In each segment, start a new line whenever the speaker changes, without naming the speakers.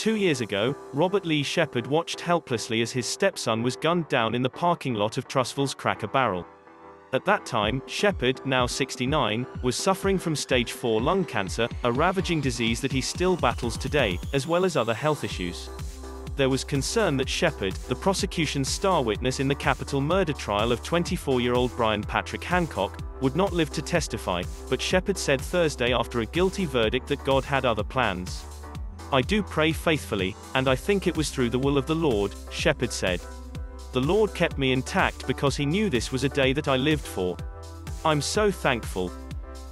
2 years ago, Robert Lee Shepard watched helplessly as his stepson was gunned down in the parking lot of Trussville's Cracker Barrel. At that time, Shepard, now 69, was suffering from stage 4 lung cancer, a ravaging disease that he still battles today, as well as other health issues. There was concern that Shepard, the prosecution's star witness in the capital murder trial of 24-year-old Brian Patrick Hancock, would not live to testify, but Shepard said Thursday after a guilty verdict that God had other plans. "I do pray faithfully, and I think it was through the will of the Lord," Shepard said. "The Lord kept me intact because he knew this was a day that I lived for. I'm so thankful.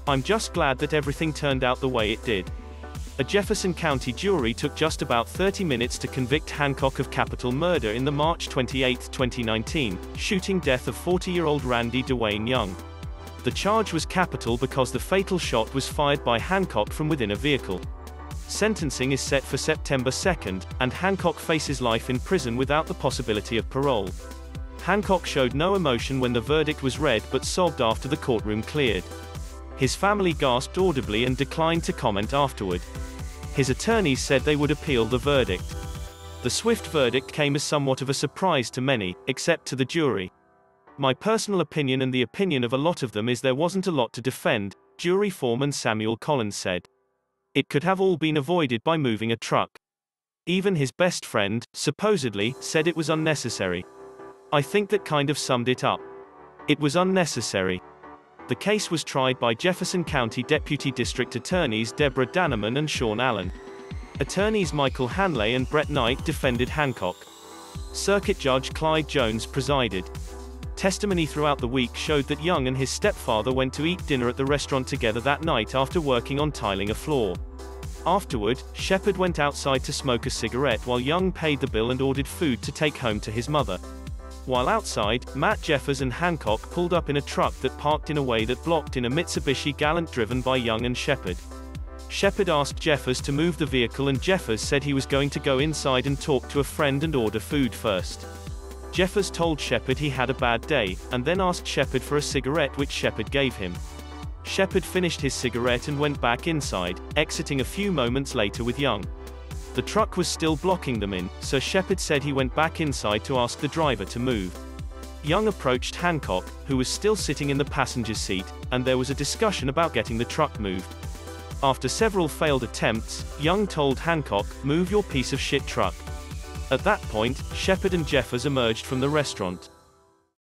I'm just glad that everything turned out the way it did." A Jefferson County jury took just about 30 minutes to convict Hancock of capital murder in the March 28, 2019, shooting death of 40-year-old Randy Dwayne Young. The charge was capital because the fatal shot was fired by Hancock from within a vehicle. Sentencing is set for September 2, and Hancock faces life in prison without the possibility of parole. Hancock showed no emotion when the verdict was read but sobbed after the courtroom cleared. His family gasped audibly and declined to comment afterward. His attorneys said they would appeal the verdict. The swift verdict came as somewhat of a surprise to many, except to the jury. "My personal opinion and the opinion of a lot of them is there wasn't a lot to defend," jury foreman Samuel Collins said. "It could have all been avoided by moving a truck. Even his best friend, supposedly, said it was unnecessary. I think that kind of summed it up. It was unnecessary." The case was tried by Jefferson County Deputy District Attorneys Deborah Danneman and Sean Allen. Attorneys Michael Hanley and Brett Knight defended Hancock. Circuit Judge Clyde Jones presided. Testimony throughout the week showed that Young and his stepfather went to eat dinner at the restaurant together that night after working on tiling a floor. Afterward, Shepard went outside to smoke a cigarette while Young paid the bill and ordered food to take home to his mother. While outside, Matt Jeffers and Hancock pulled up in a truck that parked in a way that blocked in a Mitsubishi Galant driven by Young and Shepard. Shepard asked Jeffers to move the vehicle and Jeffers said he was going to go inside and talk to a friend and order food first. Jeffers told Shepard he had a bad day, and then asked Shepard for a cigarette which Shepard gave him. Shepard finished his cigarette and went back inside, exiting a few moments later with Young. The truck was still blocking them in, so Shepard said he went back inside to ask the driver to move. Young approached Hancock, who was still sitting in the passenger seat, and there was a discussion about getting the truck moved. After several failed attempts, Young told Hancock, "Move your piece of shit truck." At that point, Shepard and Jeffers emerged from the restaurant.